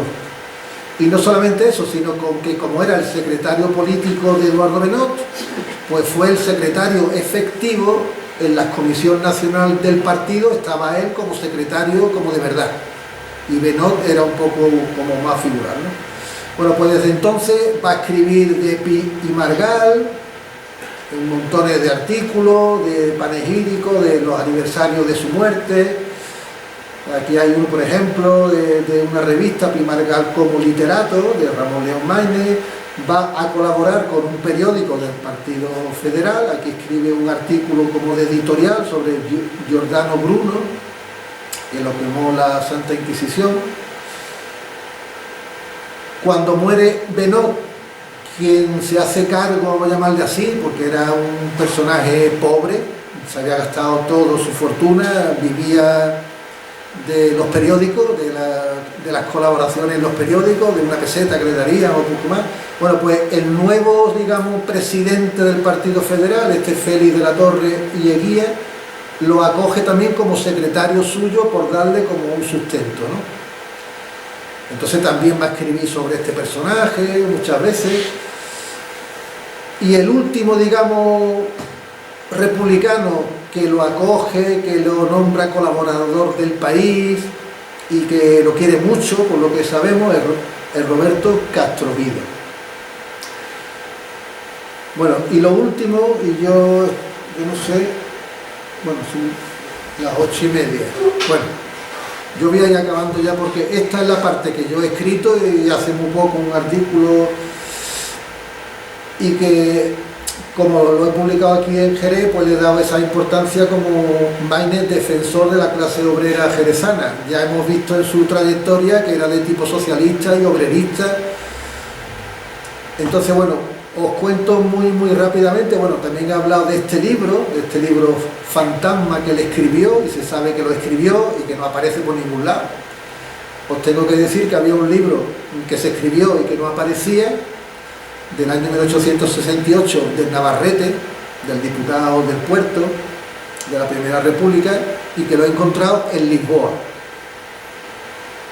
Y no solamente eso, sino que como era el secretario político de Eduardo Benot, pues fue el secretario efectivo en la Comisión Nacional del partido, estaba él como secretario, como de verdad. Y Benot era un poco como más figural, ¿no? Bueno, pues desde entonces va a escribir de Pi y Margall, montones de artículos, de panegíricos, de los aniversarios de su muerte. Aquí hay uno, por ejemplo, de una revista, Pi y Margall como literato, de Ramón León Maynes. Va a colaborar con un periódico del Partido Federal. Aquí escribe un artículo como de editorial sobre Giordano Bruno, que lo quemó la Santa Inquisición. Cuando muere Benot, quien se hace cargo, vamos a llamarle así, porque era un personaje pobre, se había gastado toda su fortuna, vivía de los periódicos, de las colaboraciones en los periódicos, de una peseta que le darían o poco más. Bueno, pues el nuevo, digamos, presidente del Partido Federal, Félix de la Torre y Eguía, lo acoge también como secretario suyo por darle como un sustento, ¿no? Entonces también va a escribir sobre este personaje muchas veces. Y el último, digamos, republicano que lo acoge, que lo nombra colaborador del país y que lo quiere mucho, por lo que sabemos, es Roberto Castroviejo. Bueno, y lo último, y yo no sé, bueno, son las 8:30. Bueno, yo voy a ir acabando ya porque esta es la parte que yo he escrito y hace muy poco un artículo, y que como lo he publicado aquí en Jerez, pues le he dado esa importancia como Maynes, defensor de la clase obrera jerezana. Ya hemos visto en su trayectoria que era de tipo socialista y obrerista. Entonces, bueno, os cuento muy rápidamente. Bueno, también he hablado de este libro fantasma que él escribió, y se sabe que lo escribió y que no aparece por ningún lado. Os tengo que decir que había un libro que se escribió y que no aparecía, del año 1868, de Navarrete, del diputado del Puerto, de la Primera República, y que lo he encontrado en Lisboa.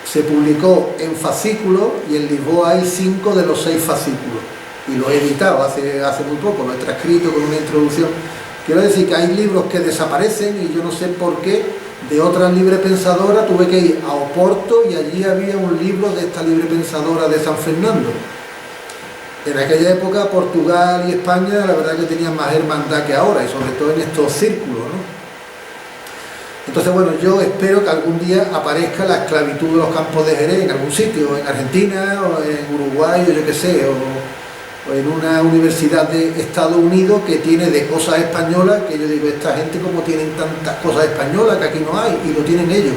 Se publicó en fascículos y en Lisboa hay 5 de los 6 fascículos. Y lo he editado hace muy poco, lo he transcrito con una introducción. Quiero decir que hay libros que desaparecen y yo no sé por qué. De otra libre pensadora tuve que ir a Oporto y allí había un libro de esta libre pensadora de San Fernando. En aquella época Portugal y España la verdad que tenían más hermandad que ahora, y sobre todo en estos círculos, ¿no? Entonces, bueno, yo espero que algún día aparezca la esclavitud de los campos de Jerez en algún sitio, en Argentina o en Uruguay o yo qué sé, o en una universidad de Estados Unidos que tiene de cosas españolas, que yo digo, esta gente como tienen tantas cosas españolas que aquí no hay, y lo tienen ellos,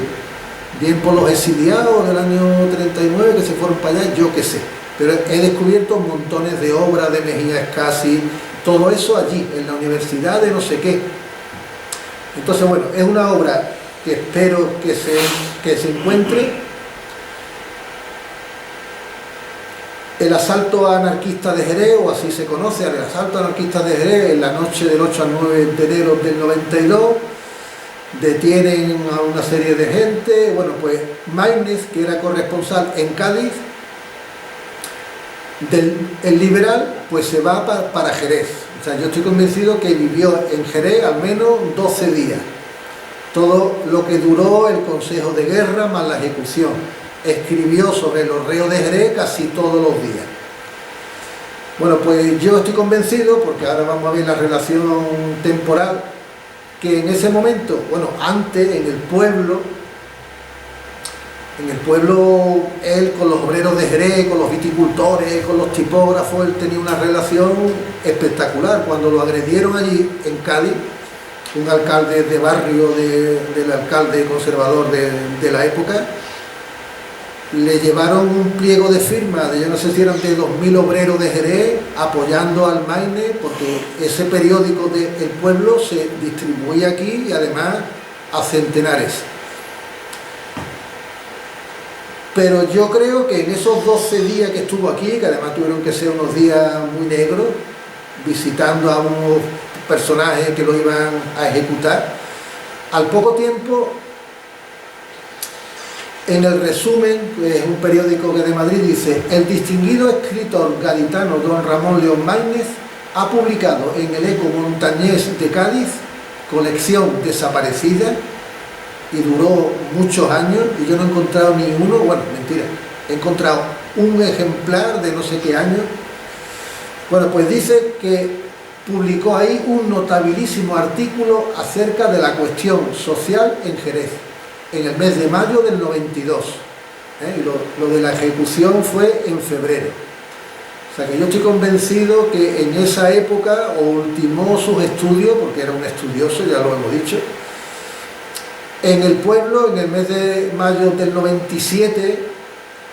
bien por los exiliados del año 39 que se fueron para allá, yo qué sé. Pero he descubierto montones de obras de Mejía Escasi, todo eso allí, en la universidad de no sé qué. Entonces, bueno, es una obra que espero que se encuentre. El asalto anarquista de Jerez, o así se conoce, el asalto anarquista de Jerez, en la noche del 8 al 9 de enero del 92, detienen a una serie de gente. Bueno, pues Maynes, que era corresponsal en Cádiz, El liberal pues se va para Jerez. O sea, yo estoy convencido que vivió en Jerez al menos 12 días. Todo lo que duró el Consejo de Guerra más la ejecución. Escribió sobre los reos de Jerez casi todos los días. Bueno, pues yo estoy convencido, porque ahora vamos a ver la relación temporal, que en ese momento, bueno, antes en el pueblo, él con los obreros de Jerez, con los viticultores, con los tipógrafos, él tenía una relación espectacular. Cuando lo agredieron allí en Cádiz, un alcalde de barrio del alcalde conservador de la época, le llevaron un pliego de firmas, yo no sé si eran de 2000 obreros de Jerez, apoyando al Maine, porque ese periódico del pueblo se distribuía aquí y además a centenares. Pero yo creo que en esos 12 días que estuvo aquí, que además tuvieron que ser unos días muy negros, visitando a unos personajes que lo iban a ejecutar, al poco tiempo, en el resumen, que es un periódico que de Madrid, dice: el distinguido escritor gaditano don Ramón León Maínez ha publicado en el Eco Montañés de Cádiz, colección desaparecida, y duró muchos años, y yo no he encontrado ni uno, bueno, mentira, he encontrado un ejemplar de no sé qué año. Bueno, pues dice que publicó ahí un notabilísimo artículo acerca de la cuestión social en Jerez, en el mes de mayo del 92, y lo de la ejecución fue en febrero. O sea que yo estoy convencido que en esa época ultimó sus estudios, porque era un estudioso, ya lo hemos dicho, en el pueblo. En el mes de mayo del 97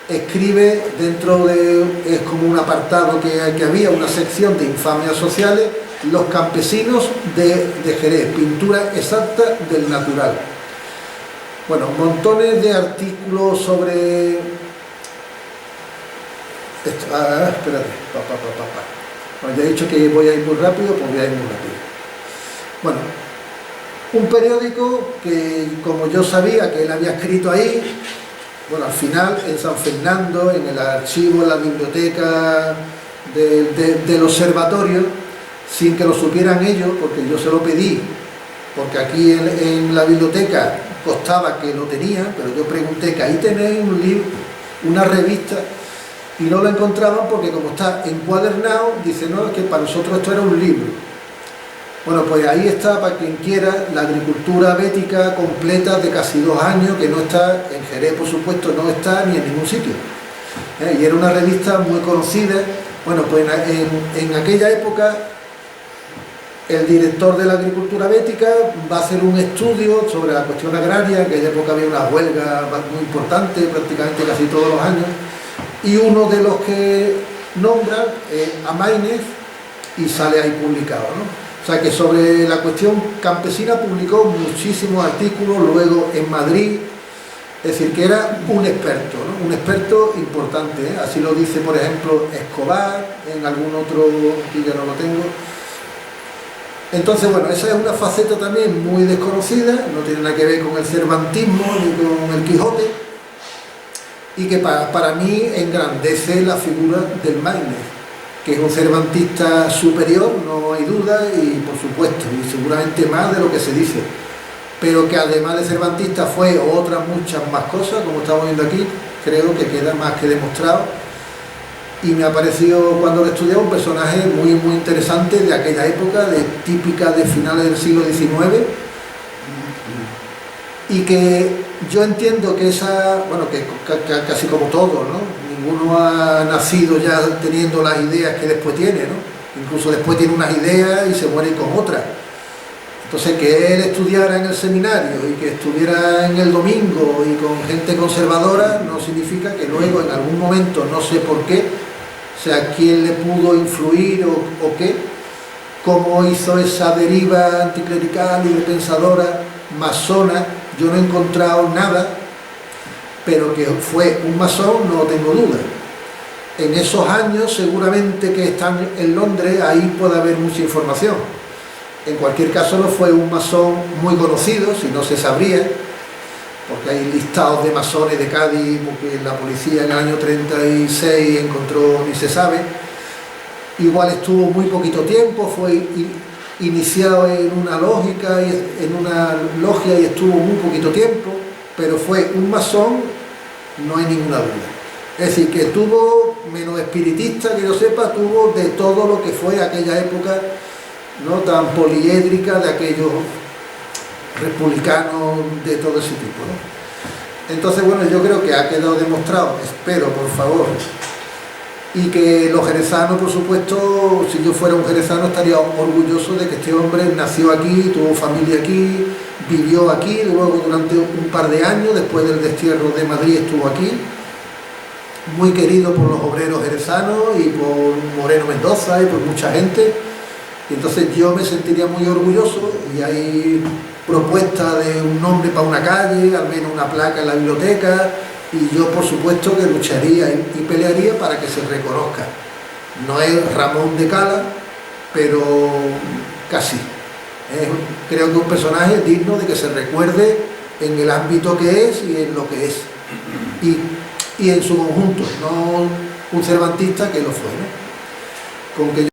escribe dentro de, es como un apartado que había, una sección de infamias sociales, los campesinos de Jerez, pintura exacta del natural. Bueno, montones de artículos sobre esto. Espérate, Bueno, ya he dicho que voy a ir muy rápido, pues voy a ir muy rápido. Bueno, un periódico que, como yo sabía que él había escrito ahí, bueno, al final en San Fernando, en el archivo, en la biblioteca del observatorio, sin que lo supieran ellos, porque yo se lo pedí, porque aquí en la biblioteca costaba que lo tenía, pero yo pregunté que ahí tenéis un libro, una revista, y no lo encontraban porque como está encuadernado, dice, no, es que para nosotros esto era un libro. Bueno, pues ahí está, para quien quiera, la agricultura bética completa de casi 2 años, que no está en Jerez, por supuesto, no está ni en ningún sitio. Y era una revista muy conocida. Bueno, pues en aquella época, el director de la agricultura bética va a hacer un estudio sobre la cuestión agraria. En aquella época había una huelga muy importante, prácticamente casi todos los años, y uno de los que nombra a Maínez, y sale ahí publicado, ¿no? O sea que sobre la cuestión campesina publicó muchísimos artículos, luego en Madrid, es decir, que era un experto, ¿no? Un experto importante, ¿eh? Así lo dice, por ejemplo, Escobar, en algún otro, aquí ya no lo tengo. Entonces, bueno, esa es una faceta también muy desconocida, no tiene nada que ver con el cervantismo ni con el Quijote, y que para mí engrandece la figura del Maínez, que es un cervantista superior, no hay duda, y por supuesto, y seguramente más de lo que se dice, pero que además de cervantista fue otras muchas más cosas, como estamos viendo aquí, creo que queda más que demostrado, y me ha parecido, cuando lo he estudiado, un personaje muy, muy interesante de aquella época, típica de finales del siglo XIX, y que yo entiendo que bueno, que casi como todo, ¿no? Ninguno ha nacido ya teniendo las ideas que después tiene, ¿no? Incluso después tiene unas ideas y se muere con otras. Entonces, que él estudiara en el seminario y que estuviera en el domingo y con gente conservadora no significa que luego en algún momento, no sé por qué, o sea, quién le pudo influir o qué, cómo hizo esa deriva anticlerical y pensadora masona. Yo no he encontrado nada, pero que fue un masón no tengo duda. En esos años seguramente que están en Londres, ahí puede haber mucha información. En cualquier caso no fue un masón muy conocido, si no se sabría, porque hay listados de masones de Cádiz, porque la policía en el año 36 encontró, ni se sabe. Igual estuvo muy poquito tiempo, fue iniciado en una logia y estuvo muy poquito tiempo, pero fue un masón, no hay ninguna duda. Es decir, que tuvo, menos espiritista que yo sepa, tuvo de todo lo que fue aquella época, ¿no?, tan poliédrica, de aquellos republicanos, de todo ese tipo, ¿no? Entonces, bueno, yo creo que ha quedado demostrado, espero, por favor, y que los jerezanos, por supuesto, si yo fuera un jerezano estaría orgulloso de que este hombre nació aquí, tuvo familia aquí, vivió aquí, luego durante un par de años, después del destierro de Madrid, estuvo aquí, muy querido por los obreros jerezanos y por Moreno Mendoza y por mucha gente. Y entonces yo me sentiría muy orgulloso, y hay propuesta de un nombre para una calle, al menos una placa en la biblioteca, y yo por supuesto que lucharía y pelearía para que se reconozca. No es Ramón de Cala, pero casi. Creo que es un personaje digno de que se recuerde en el ámbito que es y en lo que es. Y en su conjunto, no un cervantista que lo fue, ¿no? Con que